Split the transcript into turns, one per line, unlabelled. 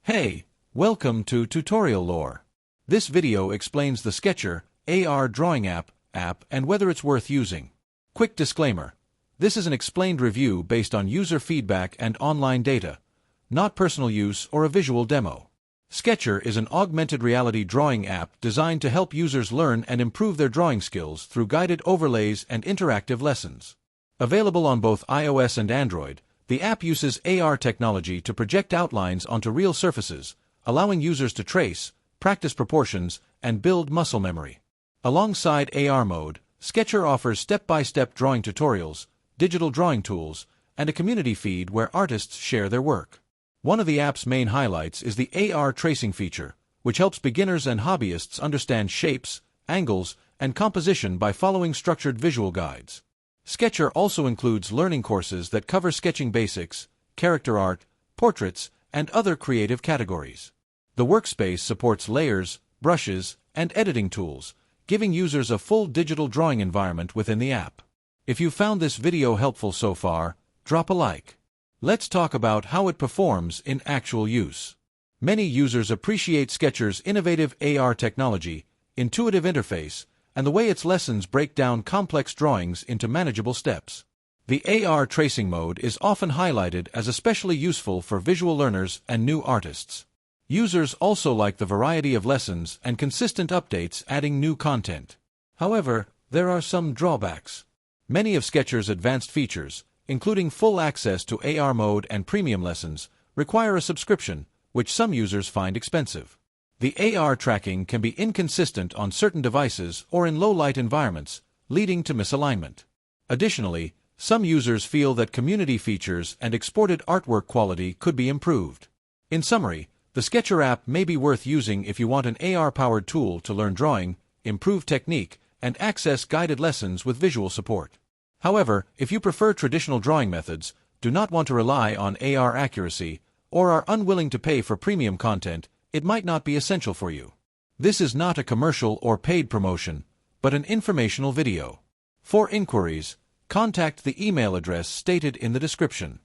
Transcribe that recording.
Hey, welcome to Tutorial Lore. This video explains the Sketchar AR drawing app and whether it's worth using. Quick disclaimer. This is an explained review based on user feedback and online data, not personal use or a visual demo. Sketchar is an augmented reality drawing app designed to help users learn and improve their drawing skills through guided overlays and interactive lessons. Available on both iOS and Android, the app uses AR technology to project outlines onto real surfaces, allowing users to trace, practice proportions, and build muscle memory. Alongside AR mode, Sketchar offers step-by-step drawing tutorials, digital drawing tools, and a community feed where artists share their work. One of the app's main highlights is the AR tracing feature, which helps beginners and hobbyists understand shapes, angles, and composition by following structured visual guides. Sketchar also includes learning courses that cover sketching basics, character art, portraits, and other creative categories. The workspace supports layers, brushes, and editing tools, giving users a full digital drawing environment within the app. If you found this video helpful so far, drop a like. Let's talk about how it performs in actual use. Many users appreciate Sketchar's innovative AR technology, intuitive interface, and the way its lessons break down complex drawings into manageable steps. The AR tracing mode is often highlighted as especially useful for visual learners and new artists. Users also like the variety of lessons and consistent updates adding new content. However, there are some drawbacks. Many of Sketchar's advanced features, including full access to AR mode and premium lessons, require a subscription, which some users find expensive. The AR tracking can be inconsistent on certain devices or in low-light environments, leading to misalignment. Additionally, some users feel that community features and exported artwork quality could be improved. In summary, the Sketchar app may be worth using if you want an AR-powered tool to learn drawing, improve technique, and access guided lessons with visual support. However, if you prefer traditional drawing methods, do not want to rely on AR accuracy, or are unwilling to pay for premium content, it might not be essential for you. This is not a commercial or paid promotion, but an informational video. For inquiries, contact the email address stated in the description.